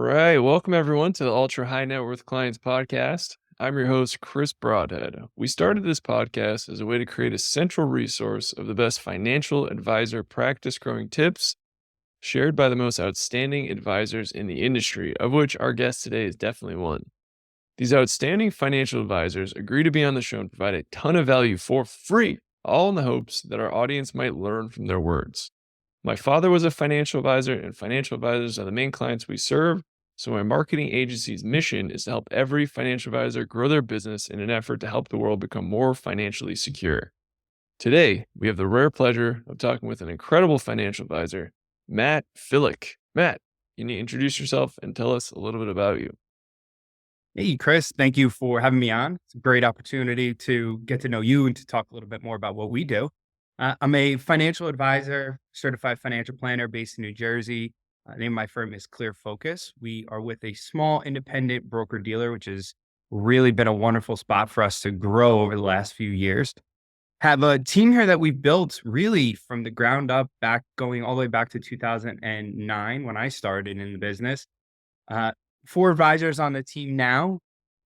right. Welcome, everyone, to the Ultra High Net Worth Clients Podcast. I'm your host, Chris Broadhead. We started this podcast as a way to create a central resource of the best financial advisor practice growing tips shared by the most outstanding advisors in the industry, of which our guest today is definitely one. These outstanding financial advisors agree to be on the show and provide a ton of value for free, all in the hopes that our audience might learn from their words. My father was a financial advisor, and financial advisors are the main clients we serve. So my marketing agency's mission is to help every financial advisor grow their business in an effort to help the world become more financially secure. Today, we have the rare pleasure of talking with an incredible financial advisor, Mattew Filik. Matt, can you introduce yourself and tell us a little bit about you? Hey, Chris, thank you for having me on. It's a great opportunity to get to know you and to talk a little bit more about what we do. I'm a financial advisor, certified financial planner based in New Jersey. The name of my firm is Clear Focus. We are with a small independent broker dealer, which has really been a wonderful spot for us to grow over the last few years. Have a team here that we've built really from the ground up, going all the way back to 2009 when I started in the business. Uh, 4 advisors on the team now,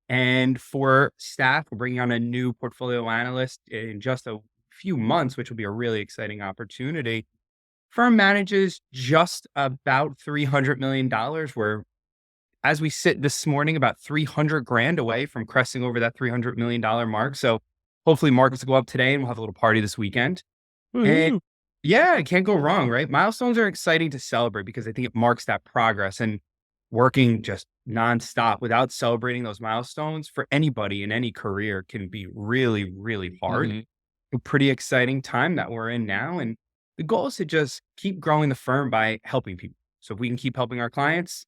and for staff, we're bringing on a new portfolio analyst in just a few months, which will be a really exciting opportunity. Firm manages just about $300 million. We're, as we sit this morning, about 300 grand away from cresting over that $300 million mark. So hopefully markets will go up today and we'll have a little party this weekend. And Woohoo! yeah, it can't go wrong, right? Milestones are exciting to celebrate because I think it marks that progress, and working just nonstop without celebrating those milestones for anybody in any career can be really, really hard. Mhm. A pretty exciting time that we're in now. And the goal is to just keep growing the firm by helping people. So if we can keep helping our clients,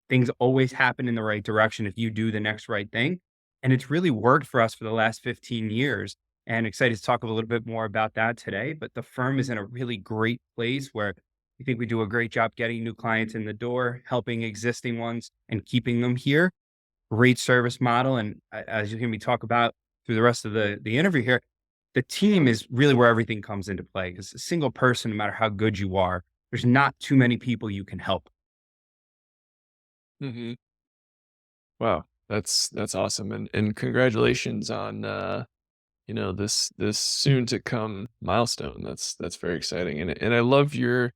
things always happen in the right direction if you do the next right thing. And it's really worked for us for the last 15 years. And excited to talk a little bit more about that today. But the firm is in a really great place where we think we do a great job getting new clients in the door, helping existing ones and keeping them here. Great service model. And as you hear me talk about through the rest of the interview here, the team is really where everything comes into play, because a single person, no matter how good you are, there's not too many people you can help. Mhm. Wow, that's awesome, and congratulations on this soon to come milestone. That's very exciting, and I love your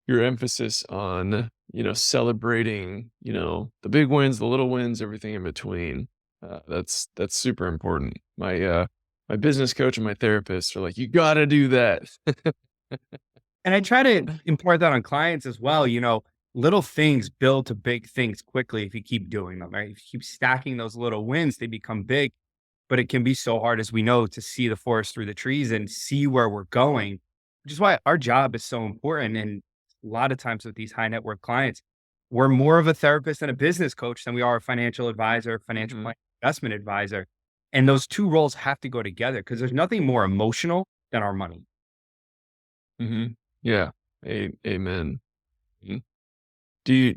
emphasis on celebrating the big wins, the little wins, everything in between. That's super important. My business coach and my therapist are like, you got to do that. And I try to impart that on clients as well. Little things build to big things quickly if you keep doing them, right? If you keep stacking those little wins, they become big. But it can be so hard, as we know, to see the forest through the trees and see where we're going, which is why our job is so important. And a lot of times with these high net worth clients, we're more of a therapist and a business coach than we are a financial advisor, financial Hmm. investment advisor. And those two roles have to go together because there's nothing more emotional than our money. Hmm. Yeah. Amen. Mhm. Do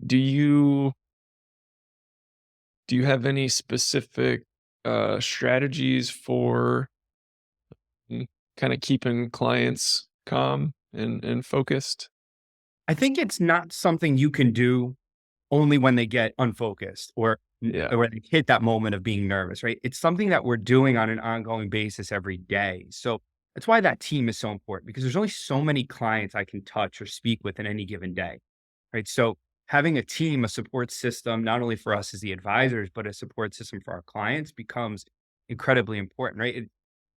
you have any specific strategies for kind of keeping clients calm and focused? I think it's not something you can do only when they get unfocused Yeah. or when they hit that moment of being nervous, right? It's something that we're doing on an ongoing basis every day. So that's why that team is so important, because there's only so many clients I can touch or speak with in any given day, right? So having a team, a support system, not only for us as the advisors, but a support system for our clients becomes incredibly important, right?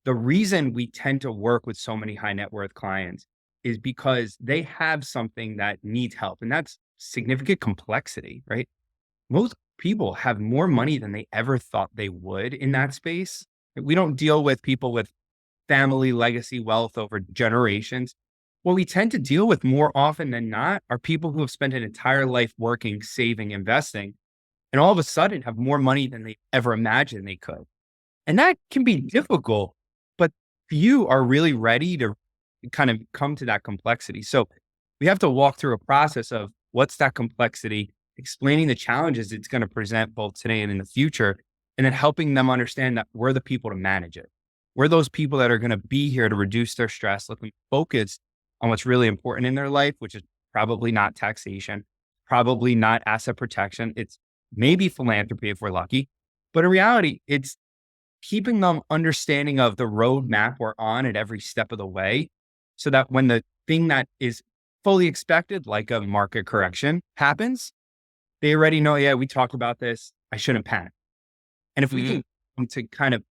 The reason we tend to work with so many high net worth clients is because they have something that needs help, and that's significant complexity, right? Most people have more money than they ever thought they would in that space. We don't deal with people with family legacy wealth over generations. What we tend to deal with more often than not are people who have spent an entire life working, saving, investing, and all of a sudden have more money than they ever imagined they could. And that can be difficult, but few are really ready to kind of come to that complexity. So we have to walk through a process of what's that complexity, explaining the challenges it's going to present both today and in the future, and then helping them understand that we're the people to manage it. We're those people that are going to be here to reduce their stress, let them focus on what's really important in their life, which is probably not taxation, probably not asset protection. It's maybe philanthropy if we're lucky. But in reality, it's keeping them understanding of the roadmap we're on at every step of the way so that when the thing that is fully expected, like a market correction, happens, they already know, yeah, we talked about this. I shouldn't panic. And if we Mhm. can to kind of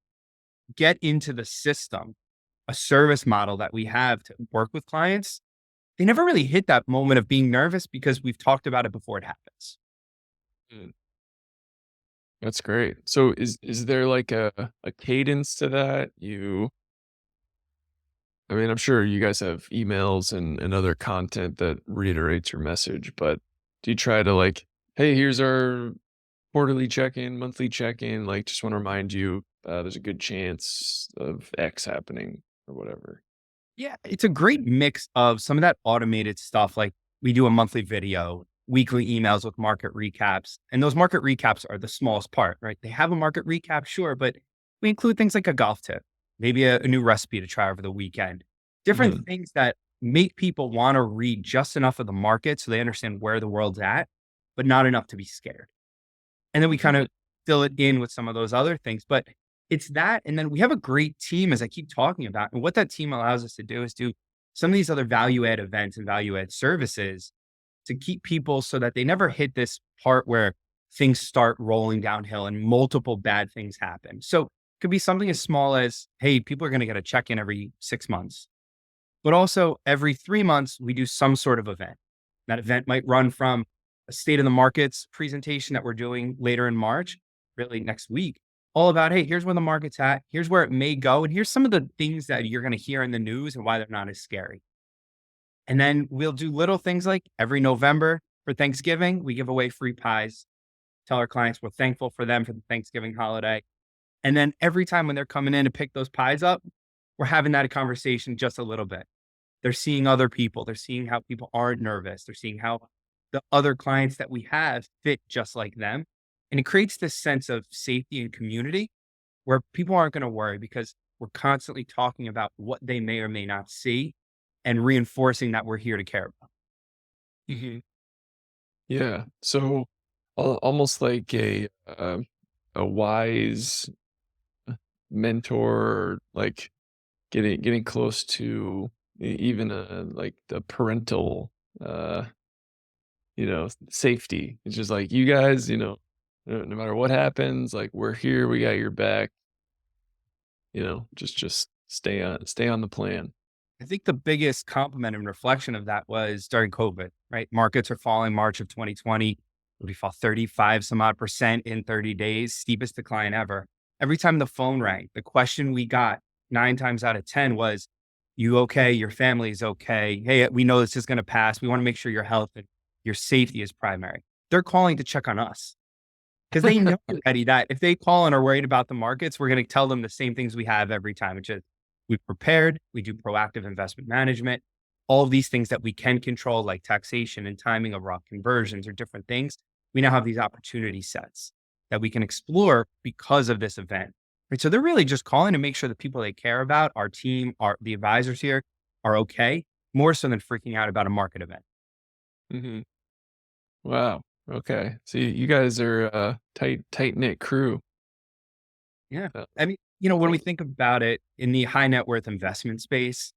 get into the system, a service model that we have to work with clients, they never really hit that moment of being nervous because we've talked about it before it happens. Mm. That's great. So is there like a cadence to that? I mean, I'm sure you guys have emails and other content that reiterates your message, but do you try to like, hey, here's our quarterly check-in, monthly check-in, like just want to remind you there's a good chance of X happening or whatever. Yeah, it's a great mix of some of that automated stuff. Like we do a monthly video, weekly emails with market recaps. And those market recaps are the smallest part, right? They have a market recap, sure, but we include things like a golf tip, maybe a new recipe to try over the weekend, different Mhm. things that make people want to read just enough of the market so they understand where the world's at, but not enough to be scared. And then we kind Mhm. of fill it in with some of those other things. But it's that. And then we have a great team, as I keep talking about. And what that team allows us to do is do some of these other value add events and value add services to keep people so that they never hit this part where things start rolling downhill and multiple bad things happen. So it could be something as small as, hey, people are going to get a check in every 6 months, but also every 3 months, we do some sort of event. That event might run from a state of the markets presentation that we're doing later in March, really next week, all about, hey, here's where the market's at, here's where it may go, and here's some of the things that you're going to hear in the news and why they're not as scary. And then we'll do little things like every November for Thanksgiving, we give away free pies, tell our clients we're thankful for them for the Thanksgiving holiday. And then every time when they're coming in to pick those pies up, we're having that conversation just a little bit. They're seeing other people. They're seeing how people aren't nervous. They're seeing how the other clients that we have fit just like them. And it creates this sense of safety and community where people aren't going to worry because we're constantly talking about what they may or may not see and reinforcing that we're here to care about. Mhm. Yeah. So almost like a wise mentor, like getting close to even like the parental uh safety. It's just like, you guys, no matter what happens, like we're here, we got your back, just stay on the plan. I think the biggest compliment and reflection of that was during COVID, right? Markets are falling March of 2020. We fall 35 some odd percent in 30 days, steepest decline ever. Every time the phone rang, the question we got 9 times out of 10 was, you okay? Your family's okay. Hey, we know this is going to pass. We want to make sure your health and your safety is primary. They're calling to check on us because they know already that if they call and are worried about the markets, we're going to tell them the same things we have every time, which is we've prepared, we do proactive investment management, all of these things that we can control, like taxation and timing of raw conversions or different things. We now have these opportunity sets that we can explore because of this event. Right. So they're really just calling to make sure the people they care about, our team, the advisors here are okay, more so than freaking out about a market event. Mhm. Wow. Okay. So you guys are a tight knit crew. Yeah. Uh, I mean, when we think about it in the high net worth investment space,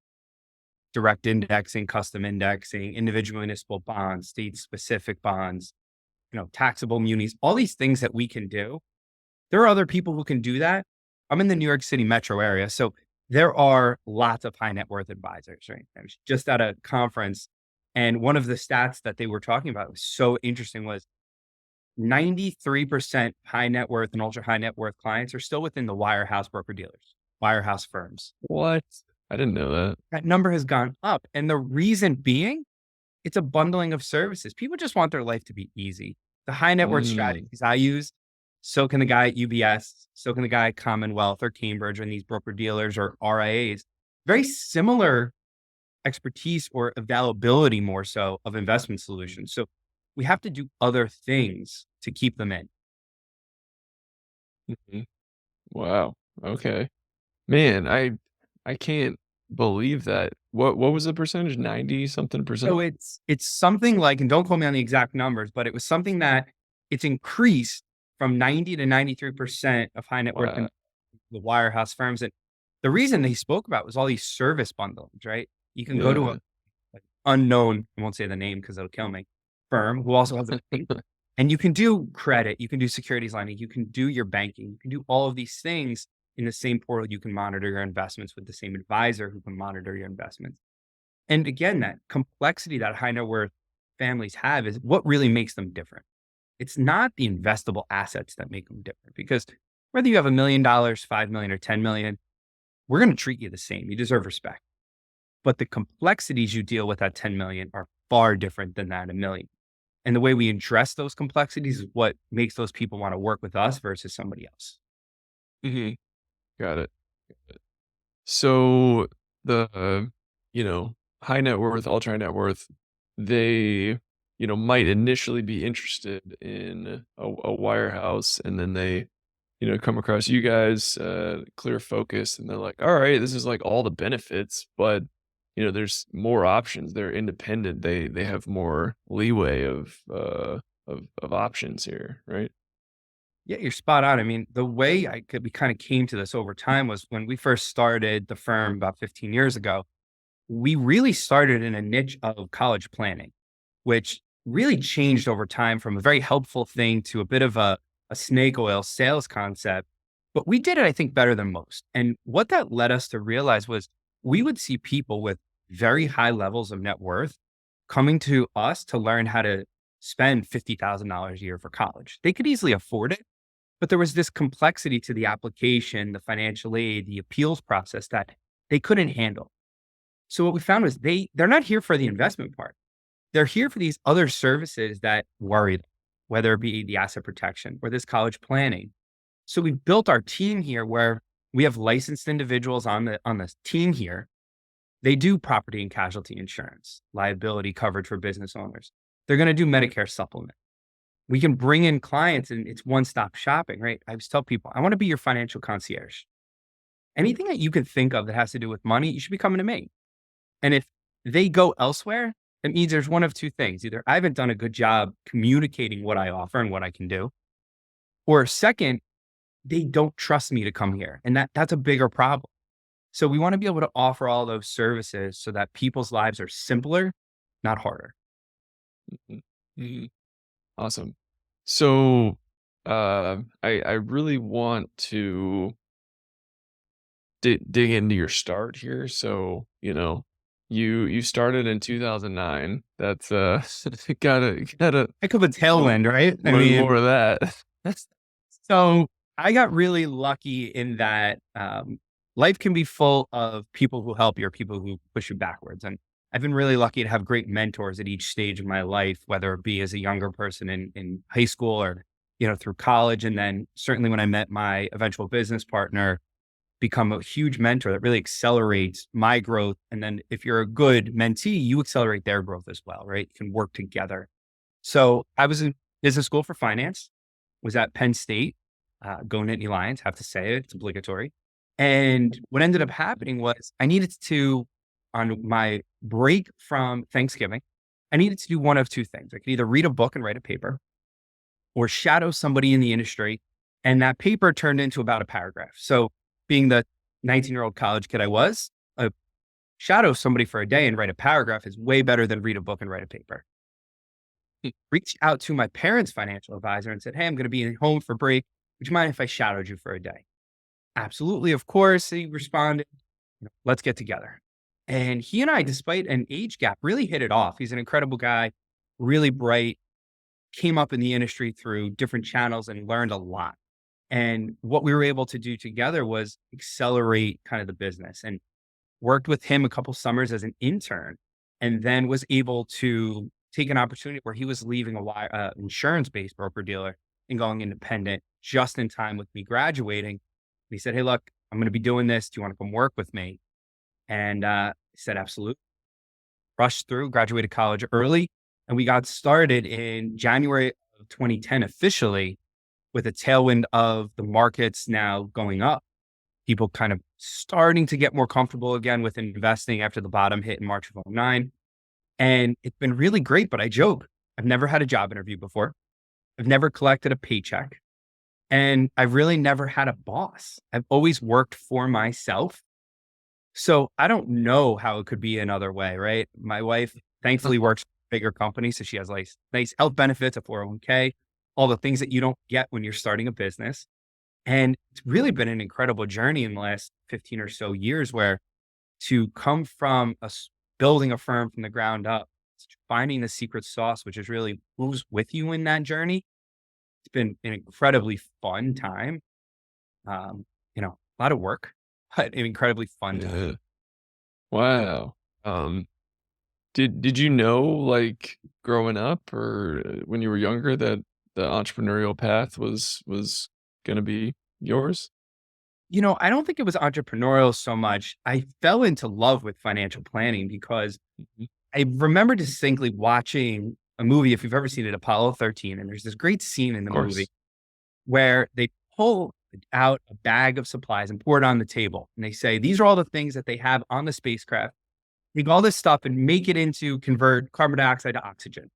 direct indexing, custom indexing, individual municipal bonds, state specific bonds, taxable munis, all these things that we can do. There are other people who can do that. I'm in the New York City metro area. So there are lots of high net worth advisors, right? I was just at a conference and one of the stats that they were talking about was so interesting was 93% high net worth and ultra high net worth clients are still within the wirehouse broker dealers, wirehouse firms. what? I didn't know that. That number has gone up. And the reason being, it's a bundling of services. People just want their life to be easy. The high net worth Mm. strategies I use, so can the guy at UBS, so can the guy at Commonwealth or Cambridge and these broker dealers or RIAs. Very similar expertise or availability more so of investment solutions. So we have to do other things to keep them in. Mhm. Wow. Okay. Man, I can't. believe that. What was the percentage? 90 something So percent? it's something like, and don't quote me on the exact numbers, but it was something that it's increased from 90 to 93% of high net worth Wow. in the wirehouse firms. And the reason they spoke about was all these service bundles, right? You can go to a Yeah. like, unknown, I won't say the name because it'll kill me, firm who also has a bank. And you can do credit, you can do securities lending, you can do your banking, you can do all of these things in the same portal. You can monitor your investments with the same advisor who can monitor your investments. And again, that complexity that high net worth families have is what really makes them different. It's not the investable assets that make them different because whether you have $1 million, 5 million, or 10 million, we're going to treat you the same. You deserve respect. But the complexities you deal with at 10 million are far different than that at a million. And the way we address those complexities is what makes those people want to work with us versus somebody else. Mhm. Got it. So the, you know, high net worth, ultra high net worth, they, might initially be interested in a wirehouse, and then they, come across you guys, Clear Focus, and they're like, all right, this is like all the benefits, but there's more options. They're independent. They have more leeway of options here, right? Yeah, you're spot on. I mean, the way we kind of came to this over time was when we first started the firm about 15 years ago. We really started in a niche of college planning, which really changed over time from a very helpful thing to a bit of a snake oil sales concept. But we did it, I think, better than most. And what that led us to realize was we would see people with very high levels of net worth coming to us to learn how to spend $50,000 a year for college. They could easily afford it, but there was this complexity to the application, the financial aid, the appeals process that they couldn't handle. So what we found was they're not here for the investment part. They're here for these other services that worry them, whether it be the asset protection or this college planning. So we built our team here where we have licensed individuals on the team here. They do property and casualty insurance, liability coverage for business owners. They're going to do Medicare supplement. We can bring in clients and it's one-stop shopping, right? I always tell people, I want to be your financial concierge. Anything that you can think of that has to do with money, you should be coming to me. And if they go elsewhere, it means there's one of two things. Either I haven't done a good job communicating what I offer and what I can do, or second, they don't trust me to come here. And that's a bigger problem. So we want to be able to offer all those services so that people's lives are simpler, not harder. Mhm. Mhm. Awesome. So, I really want to dig into your start here. So, you started in 2009. That's gotta Heck of a learn tailwind, right? I learn mean, more of that. so I got really lucky in that life can be full of people who help you or people who push you backwards. And I've been really lucky to have great mentors at each stage of my life, whether it be as a younger person in high school or, through college. And then certainly when I met my eventual business partner, become a huge mentor that really accelerates my growth. And then if you're a good mentee, you accelerate their growth as well, right? You can work together. So I was in business school for finance, was at Penn State, go Nittany Lions, have to say it, it's obligatory. And what ended up happening was I needed to, on my break from Thanksgiving, I needed to do one of two things. I could either read a book and write a paper or shadow somebody in the industry. And that paper turned into about a paragraph. So being the 19-year-old college kid I was, a shadow somebody for a day and write a paragraph is way better than read a book and write a paper. Reached out to my parents' financial advisor and said, hey, I'm going to be home for break. Would you mind if I shadowed you for a day? Absolutely. Of course. He responded, let's get together. And he and I, despite an age gap, really hit it off. He's an incredible guy, really bright, came up in the industry through different channels and learned a lot. And what we were able to do together was accelerate kind of the business and worked with him a couple summers as an intern and then was able to take an opportunity where he was leaving a insurance-based broker dealer and going independent just in time with me graduating. And he said, hey, look, I'm going to be doing this. Do you want to come work with me? And I said, absolutely. Rushed through, graduated college early, and we got started in January of 2010 officially with a tailwind of the markets now going up. people kind of starting to get more comfortable again with investing after the bottom hit in March of '09. And it's been really great, but I joke, I've never had a job interview before. I've never collected a paycheck. And I've really never had a boss. I've always worked for myself. So I don't know how it could be another way, right? My wife thankfully works for a bigger company. So she has like nice health benefits, a 401k, all the things that you don't get when you're starting a business. And it's really been an incredible journey in the last 15 or so years where to come from building a firm from the ground up, finding the secret sauce, which is really who's with you in that journey. It's been an incredibly fun time. A lot of work, but an incredibly fun time. Yeah. Wow. Um, did you know, like, growing up or when you were younger that the entrepreneurial path was gonna be yours? I don't think it was entrepreneurial so much. I fell into love with financial planning because Mhm. I remember distinctly watching a movie, if you've ever seen it, Apollo 13, and there's this great scene in Of the movie course. where they pull out a bag of supplies and pour it on the table. And they say, these are all the things that they have on the spacecraft. Take all this stuff and make it into convert carbon dioxide to oxygen.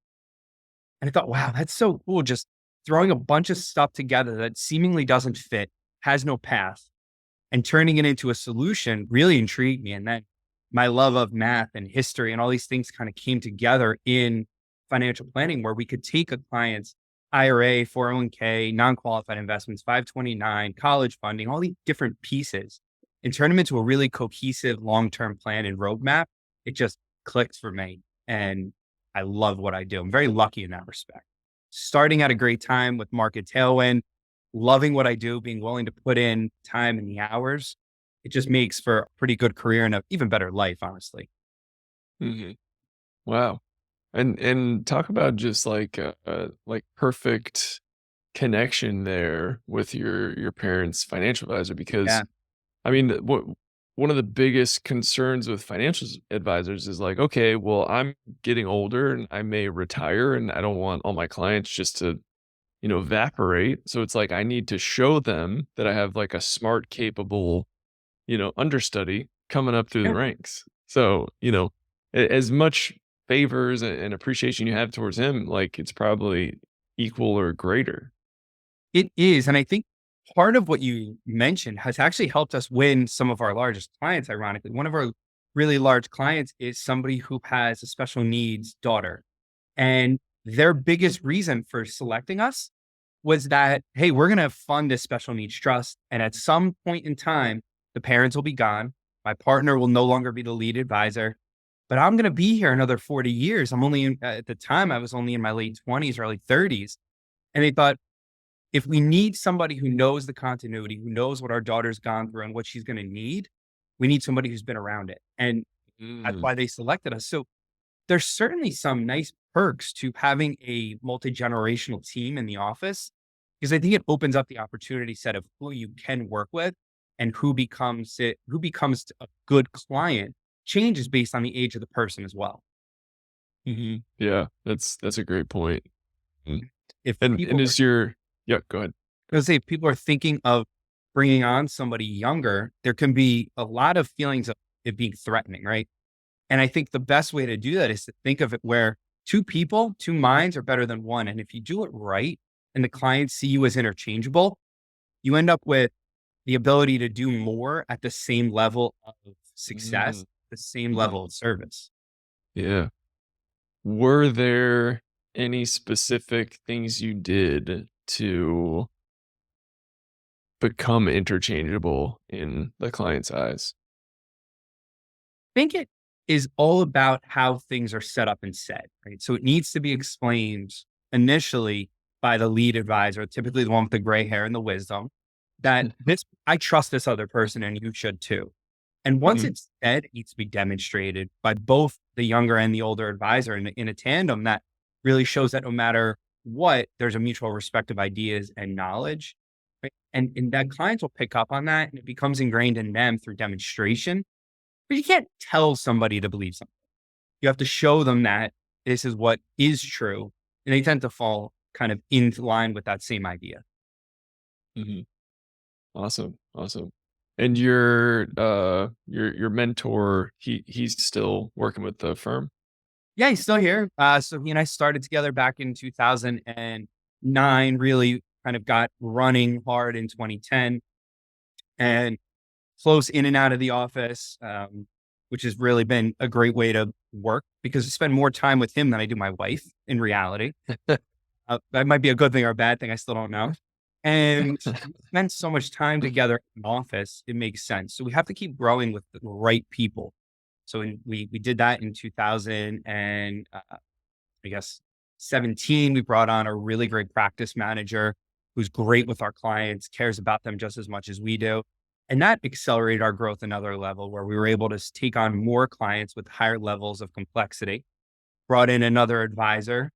And I thought, wow, that's so cool. Just throwing a bunch of stuff together that seemingly doesn't fit, has no path, and turning it into a solution really intrigued me. And then my love of math and history and all these things kind of came together in financial planning where we could take a client's IRA, 401k, non-qualified investments, 529, college funding, all these different pieces and turn them into a really cohesive long-term plan and roadmap. It just clicks for me. And I love what I do. I'm very lucky in that respect. Starting at a great time with market tailwind, loving what I do, being willing to put in time and the hours, it just makes for a pretty good career and an even better life, honestly. Mhm. Wow. And talk about just like perfect connection there with your parents' financial advisor because Yeah. I mean, one of the biggest concerns with financial advisors is like, okay, well, I'm getting older and I may retire and I don't want all my clients just to, evaporate. So it's like I need to show them that I have like a smart, capable, understudy coming up through the Yeah. ranks. So, as much favors and appreciation you have towards him, like it's probably equal or greater. It is. And I think part of what you mentioned has actually helped us win some of our largest clients, ironically. One of our really large clients is somebody who has a special needs daughter. And their biggest reason for selecting us was that, hey, we're going to fund this special needs trust. And at some point in time, the parents will be gone. My partner will no longer be the lead advisor, but I'm going to be here another 40 years. At the time, I was only in my late 20s, early 30s. And they thought, if we need somebody who knows the continuity, who knows what our daughter's gone through and what she's going to need, we need somebody who's been around it. And that's Mm, why they selected us. So there's certainly some nice perks to having a multi-generational team in the office because I think it opens up the opportunity set of who you can work with and who becomes a good client changes based on the age of the person as well. mhm. Yeah, that's a great point. Mm. If And people are, is your yeah, go ahead. I was say, if people are thinking of bringing on somebody younger, there can be a lot of feelings of it being threatening, right? And I think the best way to do that is to think of it where two people, two minds are better than one. And if you do it right and the clients see you as interchangeable, you end up with the ability to do more at the same level of Mm, success, the same mhm. level of service. Yeah. Were there any specific things you did to become interchangeable in the client's eyes? I think it is all about how things are set up and said, right? So it needs to be explained initially by the lead advisor, typically the one with the gray hair and the wisdom, that I trust this other person and you should too. And once Mhm, it's said, it needs to be demonstrated by both the younger and the older advisor in a tandem that really shows that no matter what, there's a mutual respect of ideas and knowledge. Right? And that clients will pick up on that and it becomes ingrained in them through demonstration. But you can't tell somebody to believe something. You have to show them that this is what is true. And they tend to fall kind of into line with that same idea. mhm. Awesome, awesome. And your mentor, he's still working with the firm? Yeah, he's still here. So he and I started together back in 2009, really kind of got running hard in 2010 and close in and out of the office, which has really been a great way to work because I spend more time with him than I do my wife in reality. That might be a good thing or a bad thing. I still don't know. And we spend so much time together in the office, it makes sense. So we have to keep growing with the right people. We did that in 2000 and I guess 17. We brought on a really great practice manager who's great with our clients, cares about them just as much as we do. And that accelerated our growth another level where we were able to take on more clients with higher levels of complexity. Brought in another advisor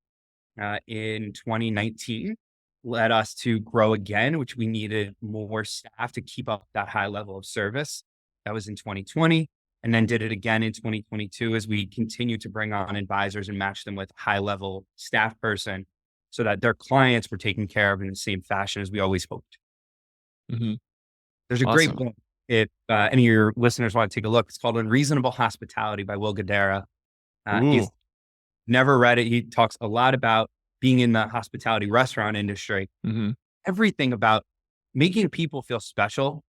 in 2019, led us to grow again, which we needed more staff to keep up that high level of service. That was in 2020, and then did it again in 2022 as we continue to bring on advisors and match them with high level staff person so that their clients were taken care of in the same fashion as we always hoped. Hmm. There's a great Awesome. book. If any of your listeners want to take a look, it's called Unreasonable Hospitality by Will Guidara. Ooh. He's never read it. He talks a lot about being in the hospitality restaurant industry. Hmm. Everything about making people feel special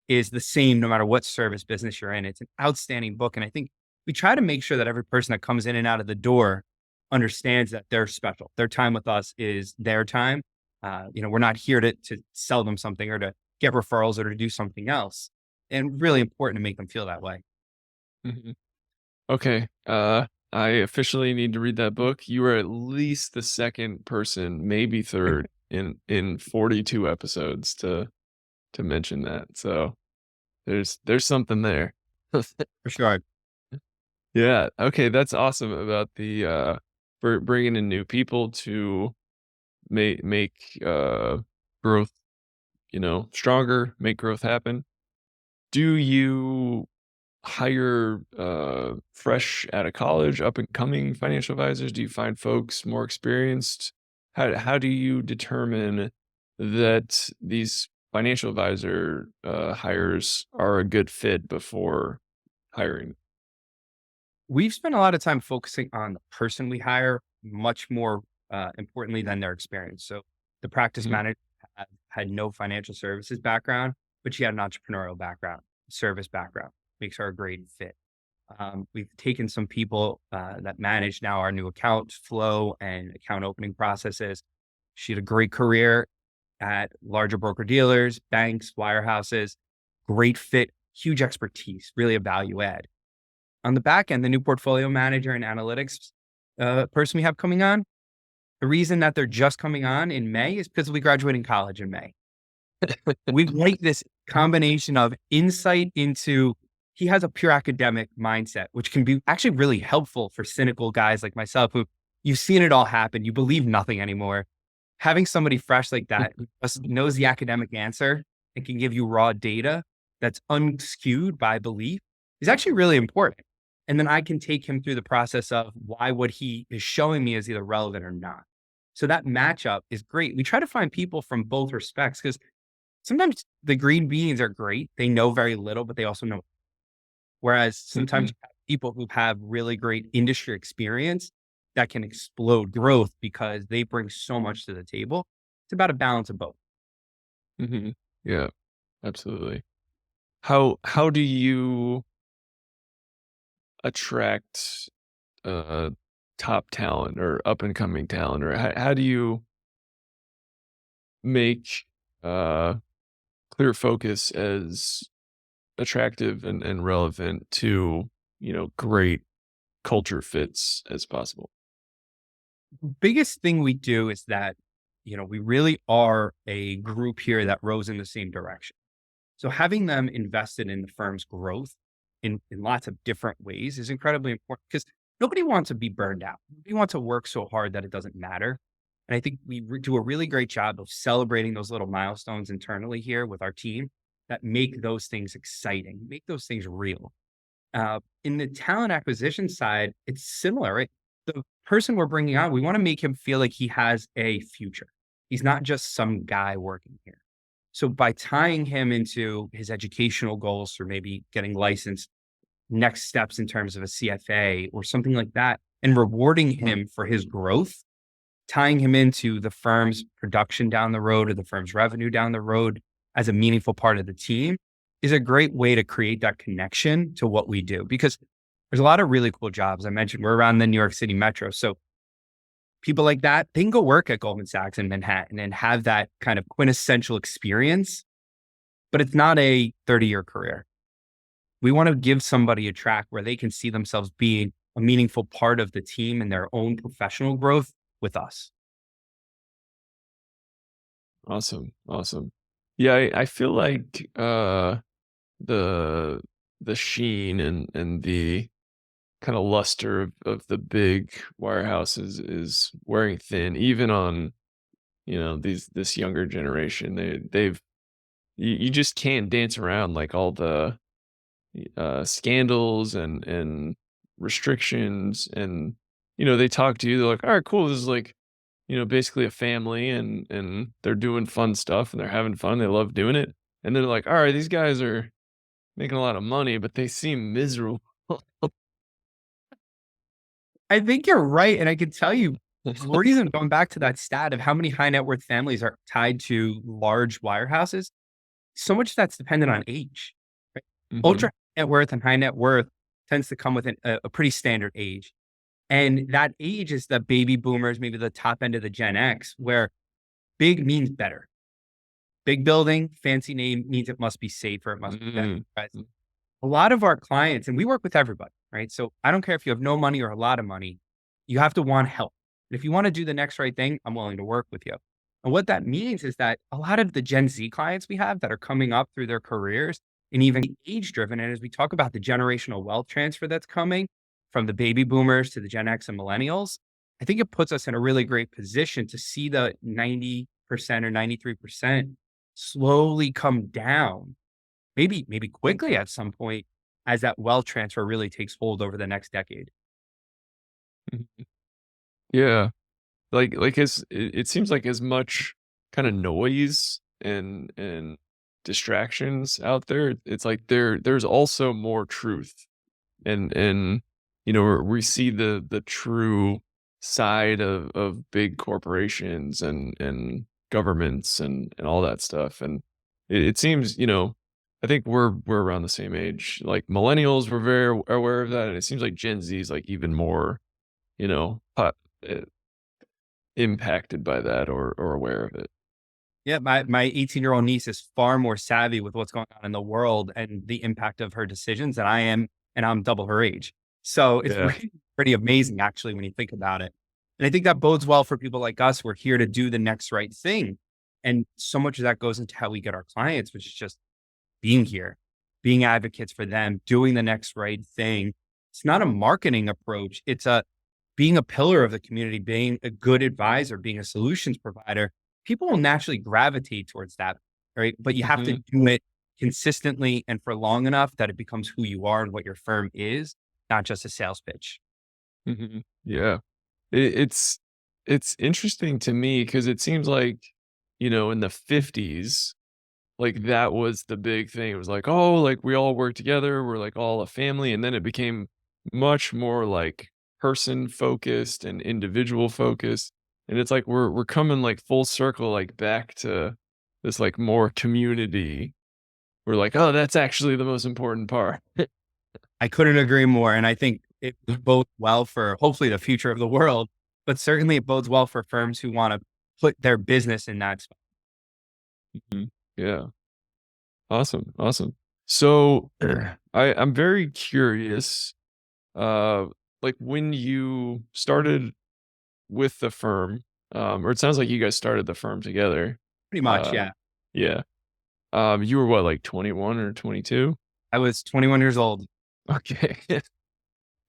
is the same no matter what service business you're in. It's an outstanding book. And I think we try to make sure that every person that comes in and out of the door understands that they're special. Their time with us is their time. We're not here to sell them something or to get referrals or to do something else. And really important to make them feel that way. Hmm. Okay. I officially need to read that book. You are at least the second person, maybe third, in 42 episodes to mention that. So there's something there. For sure. Yeah. Okay. That's awesome about the bringing in new people to make growth, stronger, make growth happen. Do you hire fresh out of college, up and coming financial advisors? Do you find folks more experienced? How do you determine that these financial advisor hires are a good fit before hiring? We've spent a lot of time focusing on the person we hire, much more importantly than their experience. So the practice Mhm. manager had no financial services background, but she had an entrepreneurial background, service background. Makes her a great fit. We've taken some people that manage now our new account flow and account opening processes. She had a great career at larger broker dealers, banks, wirehouses, great fit, huge expertise, really a value add. On the back end, the new portfolio manager and analytics person we have coming on, the reason that they're just coming on in May is because we graduated college in May. We like this combination of insight into he has a pure academic mindset, which can be actually really helpful for cynical guys like myself who you've seen it all happen. You believe nothing anymore. Having somebody fresh like that who just knows the academic answer and can give you raw data that's unskewed by belief is actually really important. And then I can take him through the process of why what he is showing me is either relevant or not. So that matchup is great. We try to find people from both respects because sometimes the green beans are great. They know very little, but they also know. Whereas sometimes Mhm. you have people who have really great industry experience that can explode growth because they bring so much to the table. It's about a balance of both. Mhm. Yeah, absolutely. How do you attract uh top talent or up and coming talent, or how do you make uh clear focus as attractive and relevant to, great culture fits as possible? Biggest thing we do is that, we really are a group here that rows in the same direction. So having them invested in the firm's growth in lots of different ways is incredibly important because nobody wants to be burned out. Nobody wants to work so hard that it doesn't matter. And I think we do a really great job of celebrating those little milestones internally here with our team that make those things exciting, make those things real. In the talent acquisition side, it's similar, right? The person we're bringing on, we want to make him feel like he has a future. He's not just some guy working here. So by tying him into his educational goals or maybe getting licensed, next steps in terms of a CFA or something like that, and rewarding him for his growth, tying him into the firm's production down the road or the firm's revenue down the road as a meaningful part of the team is a great way to create that connection to what we do. Because there's a lot of really cool jobs. I mentioned we're around the New York City metro. So people like that, they can go work at Goldman Sachs in Manhattan and have that kind of quintessential experience, but it's not a 30-year career. We want to give somebody a track where they can see themselves being a meaningful part of the team and their own professional growth with us. Awesome. Awesome. Yeah, I feel like the the sheen and the kind of luster of the big wirehouses is wearing thin, even on, this younger generation. They've you just can't dance around like all the scandals and restrictions, and they talk to you, they're like, all right, cool, this is like, basically a family, and they're doing fun stuff and they're having fun, they love doing it, and then they're like, all right, these guys are making a lot of money but they seem miserable. I think you're right. And I can tell you, the reason going back to that stat of how many high net worth families are tied to large wirehouses, so much that's dependent on age. Right? Hmm. Ultra net worth and high net worth tends to come with a pretty standard age. And that age is the baby boomers, maybe the top end of the Gen X, where big means better. Big building, fancy name means it must be safer, it must be better. Hmm. Right? A lot of our clients, and we work with everybody, right? So I don't care if you have no money or a lot of money, you have to want help. And if you want to do the next right thing, I'm willing to work with you. And what that means is that a lot of the Gen Z clients we have that are coming up through their careers and even age driven, and as we talk about the generational wealth transfer that's coming from the baby boomers to the Gen X and millennials, I think it puts us in a really great position to see the 90% or 93% slowly come down, maybe quickly at some point as that wealth transfer really takes hold over the next decade. Yeah. Like it seems like as much kind of noise and distractions out there, it's like there's also more truth, and we see the true side of big corporations and governments and all that stuff, and it seems, I think we're around the same age. Like millennials were very aware of that, and it seems like Gen Z is like even more, you know, pot, uh, impacted by that or aware of it. Yeah, my 18-year-old niece is far more savvy with what's going on in the world and the impact of her decisions than I am, and I'm double her age. So it's Yeah. really pretty amazing actually when you think about it. And I think that bodes well for people like us. We're here to do the next right thing. And so much of that goes into how we get our clients, which is just being here, being advocates for them, doing the next right thing. It's not a marketing approach. It's a being a pillar of the community, being a good advisor, being a solutions provider. People will naturally gravitate towards that, right? But you have to Mhm. do it consistently and for long enough that it becomes who you are and what your firm is, not just a sales pitch. Mhm. Yeah. It's interesting to me because it seems like, in the 50s, like, that was the big thing. It was like, "Oh, like, we all work together, we're, like, all a family," and then it became much more, like, person-focused and individual-focused, and it's like we're coming, like, full circle, like, back to this, like, more community. We're like, "Oh, that's actually the most important part." I couldn't agree more. And I think it bodes well for hopefully the future of the world, but certainly it bodes well for firms who want to put their business in that spot. Mhm. Yeah. Awesome, awesome. So, I'm very curious, uh, like, when you started with the firm, or it sounds like you guys started the firm together. Pretty much, Uh, yeah. yeah. You were what, like 21 or 22? I was 21 years old. Okay.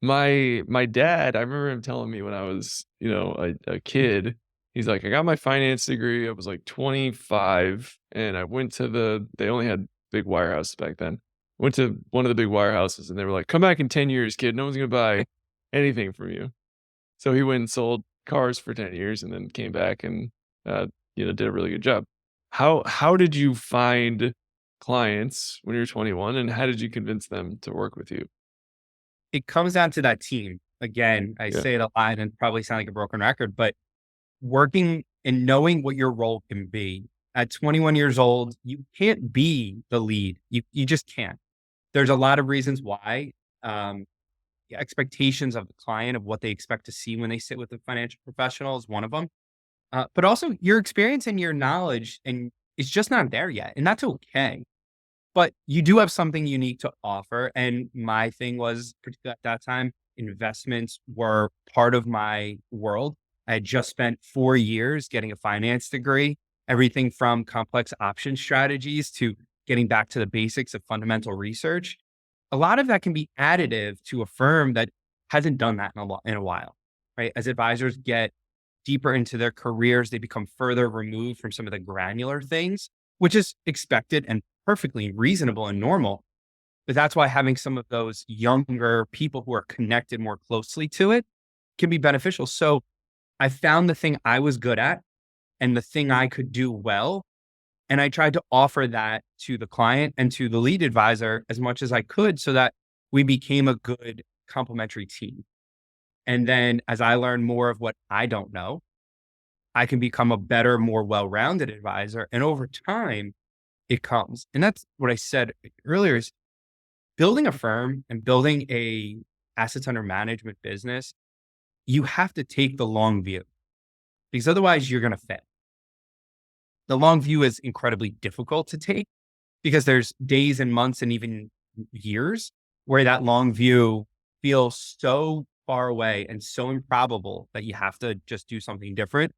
My dad, I remember him telling me when I was, a kid, he's like, "I got my finance degree, I was, like, 25, and I went to they only had big wirehouses back then. Went to one of the big wirehouses, and they were like, 'Come back in 10 years, kid, no one's gonna buy anything from you.'" So he went and sold cars for 10 years and then came back and, did a really good job. how did you find clients when you were 21, and how did you convince them to work with you? It comes down to that team. Again, I Yeah. say it a lot and probably sound like a broken record, but working and knowing what your role can be. At 21 years old, you can't be the lead. You just can't. There's a lot of reasons why. Um, Expectations of the client of what they expect to see when they sit with a financial professional is one of them. But also your experience and your knowledge and it's just not there yet. And that's okay. But you do have something unique to offer. And my thing was, particularly at that time, investments were part of my world. I had just spent 4 years getting a finance degree, everything from complex option strategies to getting back to the basics of fundamental research. A lot of that can be additive to a firm that hasn't done that in a while, right? As advisors get deeper into their careers, they become further removed from some of the granular things, which is expected and perfectly reasonable and normal. But that's why having some of those younger people who are connected more closely to it can be beneficial. So I found the thing I was good at and the thing I could do well. And I tried to offer that to the client and to the lead advisor as much as I could so that we became a good complementary team. And then as I learned more of what I don't know, I can become a better, more well-rounded advisor. And over time, it comes. And that's what I said earlier is building a firm and building a assets under management business, you have to take the long view because otherwise you're going to fail. The long view is incredibly difficult to take because there's days and months and even years where that long view feels so far away and so improbable that you have to just do something different.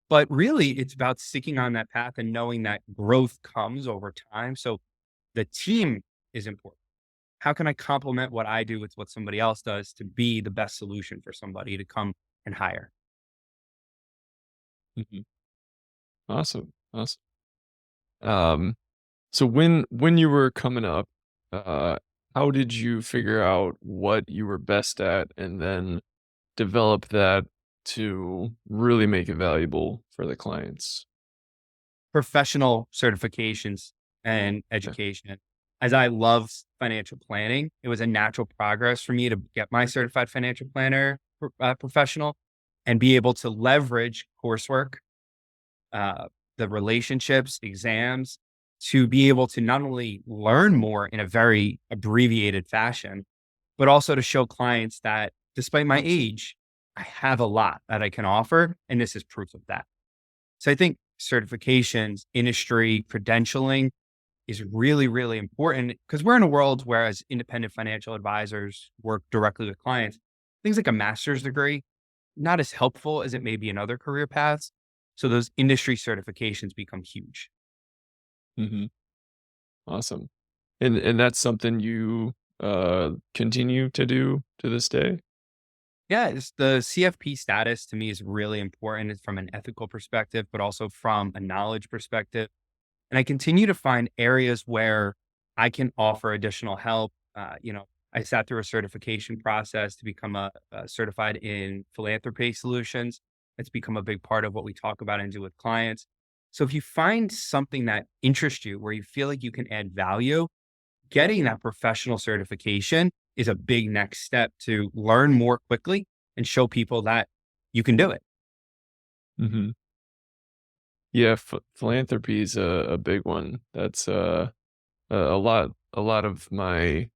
But really, it's about sticking on that path and knowing that growth comes over time. So the team is important. How can I complement what I do with what somebody else does to be the best solution for somebody to come and hire? Mhm. Awesome, awesome. Um, so when you were coming up, uh, how did you figure out what you were best at and then develop that to really make it valuable for the clients? Professional certifications and Yeah. education. As I love financial planning, it was a natural progress for me to get my certified financial planner professional and be able to leverage coursework, uh, the relationships, exams, to be able to not only learn more in a very abbreviated fashion, but also to show clients that despite my age, I have a lot that I can offer. And this is proof of that. So I think certifications, industry, credentialing is really, really important because we're in a world where as independent financial advisors work directly with clients, things like a master's degree, not as helpful as it may be in other career paths. So those industry certifications become huge. Mhm. Awesome. And that's something you, continue to do to this day? Yeah, it's the CFP status to me is really important from an ethical perspective, but also from a knowledge perspective. And I continue to find areas where I can offer additional help. I sat through a certification process to become a certified in philanthropy solutions. It's become a big part of what we talk about and do with clients. So if you find something that interests you, where you feel like you can add value, getting that professional certification is a big next step to learn more quickly and show people that you can do it. Mhm. Yeah, philanthropy is a big one. That's, a lot of my,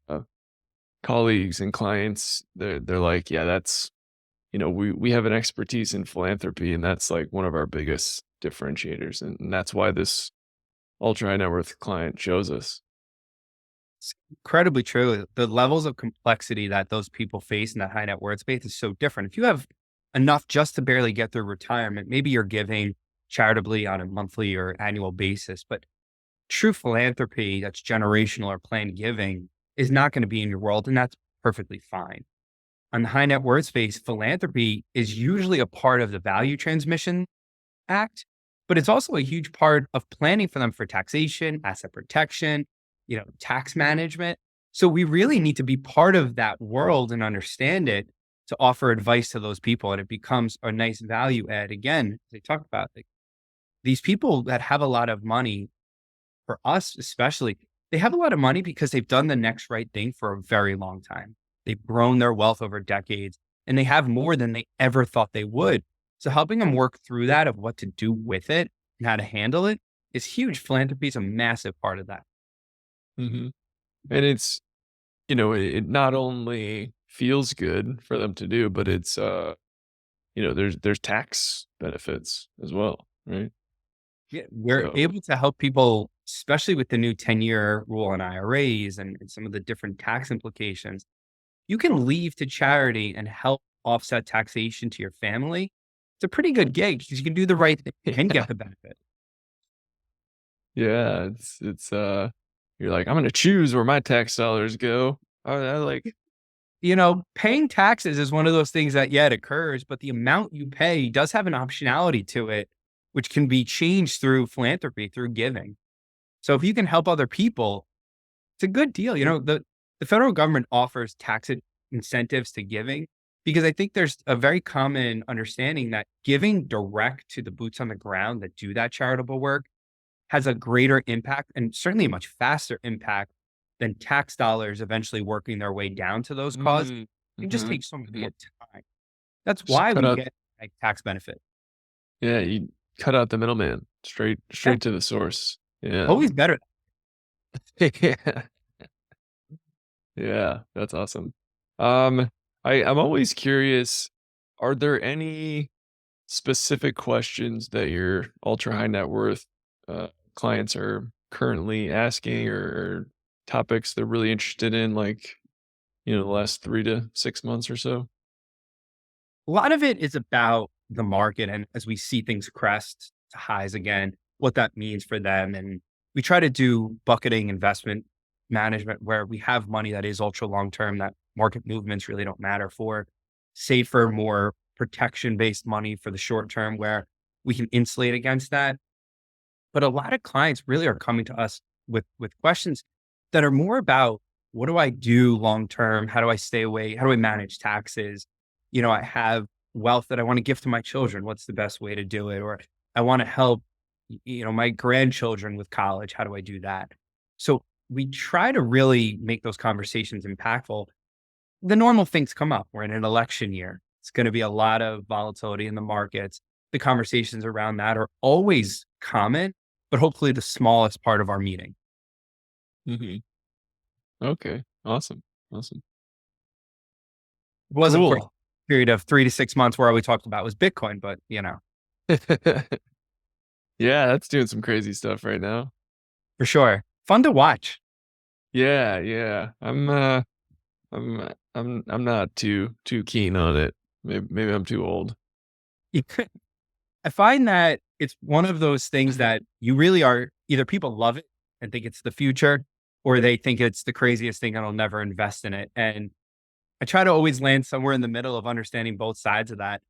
uh, colleagues and clients, they're like, "Yeah, that's" we have an expertise in philanthropy, and that's, like, one of our biggest differentiators, and that's why this ultra high net worth client chose us. It's incredibly true. The levels of complexity that those people face in that high net worth space is so different. If you have enough just to barely get through retirement, maybe you're giving charitably on a monthly or annual basis, but true philanthropy that's generational or planned giving is not going to be in your world, and that's perfectly fine. On the high net worth space, philanthropy is usually a part of the value transmission act, but it's also a huge part of planning for them for taxation, asset protection, tax management. So we really need to be part of that world and understand it to offer advice to those people. And it becomes a nice value add. Again, they talk about like these people that have a lot of money, for us especially, they have a lot of money because they've done the next right thing for a very long time. They've grown their wealth over decades and they have more than they ever thought they would. So helping them work through that of what to do with it and how to handle it is huge. Philanthropy is a massive part of that. Hmm. And it's, it not only feels good for them to do, but it's, there's tax benefits as well, right? Yeah, we're So, able to help people, especially with the new 10-year rule on IRAs and some of the different tax implications. You can leave to charity and help offset taxation to your family. It's a pretty good gig because you can do the right thing and yeah, get the benefit. yeah, you're like, I'm going to choose where my tax dollars go. I like, Paying taxes is one of those things that, yeah, it occurs, but the amount you pay does have an optionality to it, which can be changed through philanthropy, through giving. So if you can help other people, it's a good deal. The federal government offers incentives to giving because I think there's a very common understanding that giving direct to the boots on the ground that do that charitable work has a greater impact and certainly a much faster impact than tax dollars eventually working their way down to those causes. mm, It just hmm takes so much hmm more time. That's just why cut we out, get a tax benefit. yeah, you cut out the middleman, Yeah, straight to the source. Yeah. always better. Yeah. Yeah, that's awesome. Um, I'm always curious, are there any specific questions that your ultra high net worth uh, clients are currently asking or topics they're really interested in, like, the last 3 to 6 months or so? A lot of it is about the market and as we see things crest to highs again, what that means for them. And we try to do bucketing investment management where we have money that is ultra long term that market movements really don't matter for, safer, more protection based money for the short term where we can insulate against that. But a lot of clients really are coming to us with questions that are more about what do I do long term? How do I stay away? How do I manage taxes? I have wealth that I want to give to my children. What's the best way to do it? Or I want to help, my grandchildren with college. How do I do that? So we try to really make those conversations impactful. The normal things come up. We're in an election year. It's going to be a lot of volatility in the markets. The conversations around that are always common, but hopefully the smallest part of our meeting. Hmm. Okay, awesome, awesome, It was, of course, cool. a period of 3 to 6 months where all we talked about was Bitcoin, but Yeah, that's doing some crazy stuff right now. for sure. Fun to watch. Yeah, yeah. I'm not too keen on it. Maybe I'm too old. I find that it's one of those things that you really are either people love it and think it's the future, or they think it's the craziest thing and I'll never invest in it. And I try to always land somewhere in the middle of understanding both sides of that.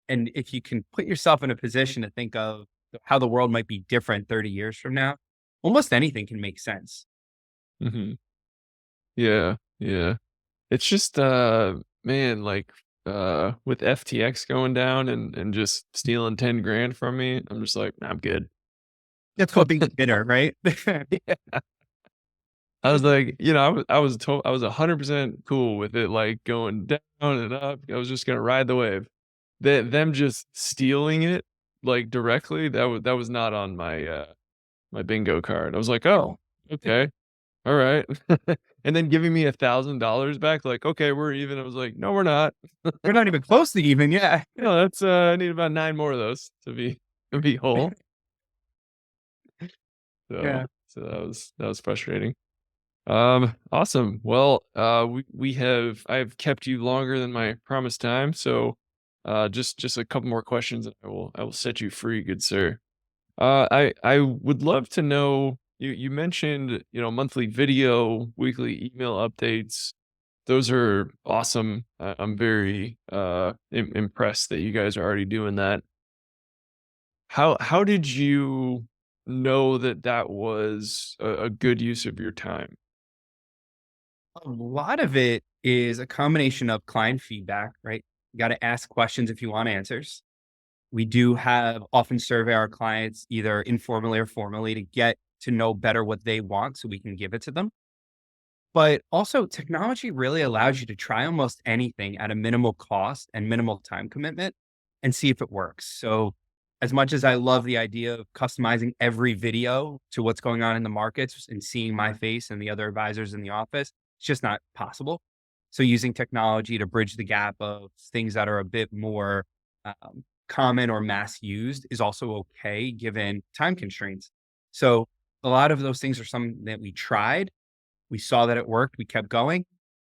And if you can put yourself in a position to think of how the world might be different 30 years from now, almost anything can make sense. Hmm. Yeah, yeah. It's just, man, like, with FTX going down and just stealing 10 grand from me, I'm just like, "Nah, I'm good." That's called being bitter, right? Yeah. I was like, I was 100% cool with it, like, going down and up. I was just gonna ride the wave. Them just stealing it, like, directly, that was not on my bingo card. I was like, "Oh, okay. Alright." And then giving me $1,000 back, like, "Okay, we're even." I was like, "No, we're not." We're not even close to even. Yeah. No, that's, I need about 9 more of those to be whole. Yeah. So that was frustrating. Awesome. Well, I've kept you longer than my promised time, so, just a couple more questions, and I will set you free, good sir. I would love to know, you mentioned, monthly video, weekly email updates. Those are awesome. I'm very, impressed that you guys are already doing that. How did you know that that was a good use of your time? A lot of it is a combination of client feedback, right? You got to ask questions if you want answers. We do have often survey our clients either informally or formally to get to know better what they want so we can give it to them. But also, technology really allows you to try almost anything at a minimal cost and minimal time commitment and see if it works. So, as much as I love the idea of customizing every video to what's going on in the markets and seeing my face and the other advisors in the office, it's just not possible. So, using technology to bridge the gap of things that are a bit more common or mass used is also okay given time constraints. So, a lot of those things are something that we tried, we saw that it worked. We kept going.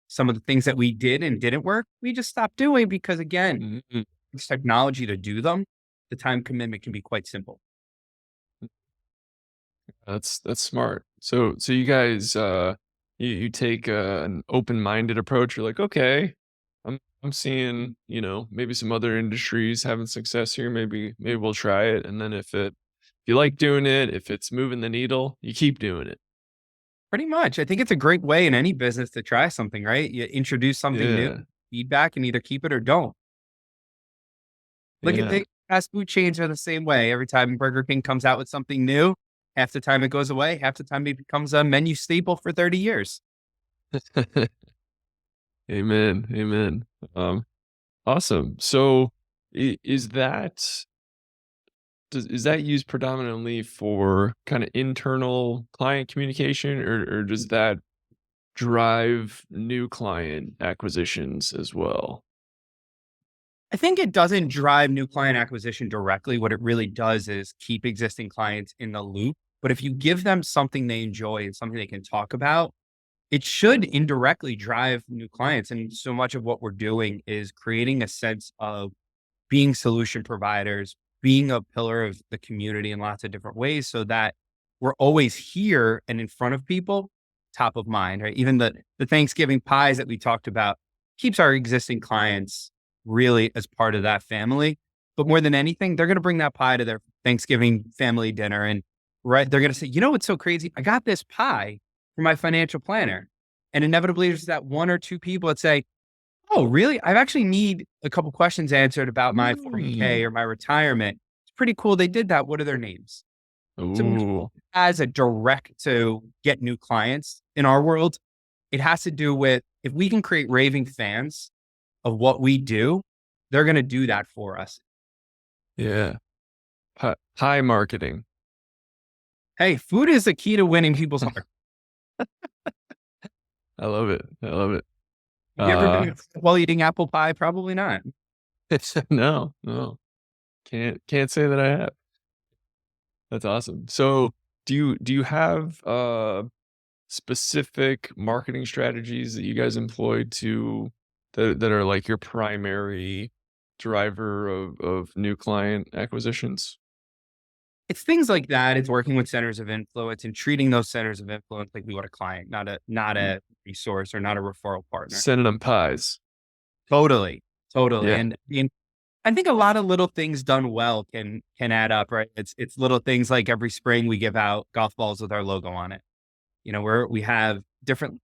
Some of the things that we did and didn't work, we just stopped doing because, again, Mhm. it's technology to do them. The time commitment can be quite simple. That's smart. So you guys, you take an open-minded approach. You're like, okay, I'm seeing, maybe some other industries having success here. Maybe we'll try it. And then if you like doing it, if it's moving the needle, you keep doing it. Pretty much. I think it's a great way in any business to try something, right? You introduce something new, Yeah. feedback, and either keep it or don't. Look at Yeah. the fast food chains are the same way. Every time Burger King comes out with something new, half the time it goes away, half the time it becomes a menu staple for 30 years. Amen. Amen. Um, awesome. So is is that used predominantly for kind of internal client communication, or does that drive new client acquisitions as well? I think it doesn't drive new client acquisition directly. What it really does is keep existing clients in the loop. But if you give them something they enjoy and something they can talk about, it should indirectly drive new clients. And so much of what we're doing is creating a sense of being solution providers, being a pillar of the community in lots of different ways so that we're always here and in front of people, top of mind, right? Even the Thanksgiving pies that we talked about keeps our existing clients really as part of that family. But more than anything, they're going to bring that pie to their Thanksgiving family dinner. And right, they're going to say, you know what's so crazy? I got this pie for my financial planner. And inevitably, there's that one or two people that say, oh, really? I actually need a couple questions answered about my 401k Mm. or my retirement. It's pretty cool they did that. What are their names? So Ooh. as a direct to get new clients in our world, it has to do with if we can create raving fans of what we do, they're going to do that for us. Yeah. Pie marketing. Hey, food is the key to winning people's heart. I love it. I love it. Have you ever Uh, been while eating apple pie? Probably not. no, no, can't say that I have. That's awesome. So do you have specific marketing strategies that you guys employ that are like your primary driver of new client acquisitions? It's things like that. It's working with centers of influence and treating those centers of influence like we would a client, not Mm. a resource or not a referral partner. Sending them pies. Totally, totally. Yeah. And I think a lot of little things done well can add up, right? It's little things like every spring we give out golf balls with our logo on it. You know, we have different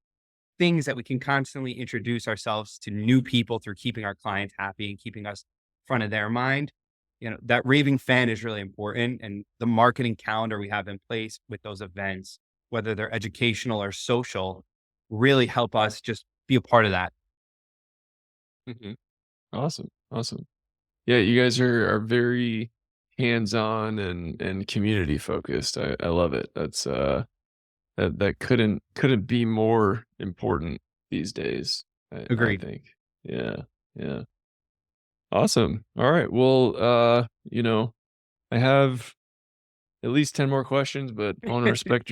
things that we can constantly introduce ourselves to new people through keeping our clients happy and keeping us front of their mind. You know, that raving fan is really important. And the marketing calendar we have in place with those events, whether they're educational or social, really help us just be a part of that. Mhm. Awesome. Awesome. Yeah, you guys are very hands-on and community focused. I love it. That couldn't be more important these days, I Agreed. think. Yeah, yeah. Awesome. All right. Well, I have at least 10 more questions, but I want to respect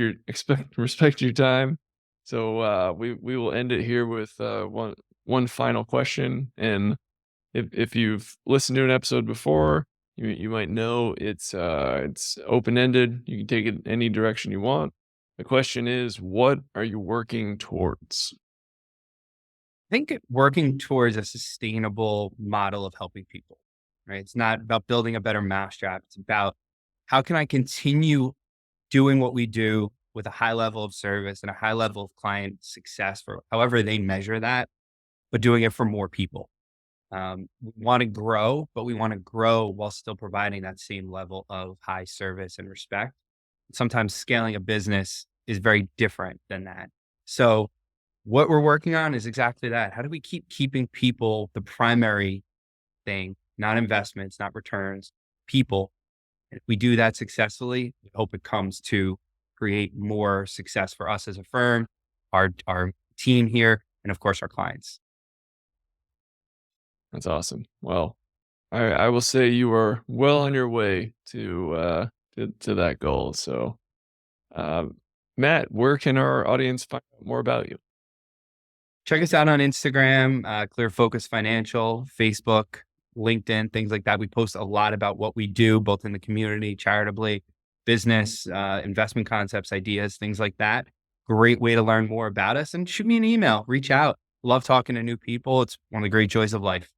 your time. So we will end it here with one final question. And if you've listened to an episode before, you might know it's open-ended. You can take it any direction you want. The question is, what are you working towards? Think working towards a sustainable model of helping people, right? It's not about building a better mousetrap. It's about how can I continue doing what we do with a high level of service and a high level of client success for however they measure that, but doing it for more people. We want to grow, but we want to grow while still providing that same level of high service and respect. Sometimes scaling a business is very different than that. So what we're working on is exactly that. How do we keeping people the primary thing, not investments, not returns, people? And if we do that successfully, we hope it comes to create more success for us as a firm, our team here, and of course our clients. That's awesome. Well, I will say you are well on your way to that goal. So, um, Matt, where can our audience find out more about you? Check us out on Instagram, Clear Focus Financial, Facebook, LinkedIn, things like that. We post a lot about what we do, both in the community, charitably, business, investment concepts, ideas, things like that. Great way to learn more about us, and shoot me an email, reach out. Love talking to new people. It's one of the great joys of life.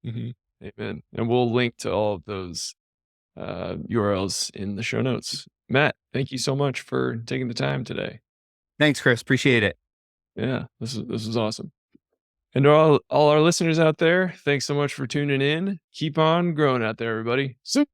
Hmm. Amen. And we'll link to all of those URLs in the show notes. Matt, thank you so much for taking the time today. Thanks, Chris. Appreciate it. Yeah, this is awesome. And to all our listeners out there, thanks so much for tuning in. Keep on growing out there, everybody. See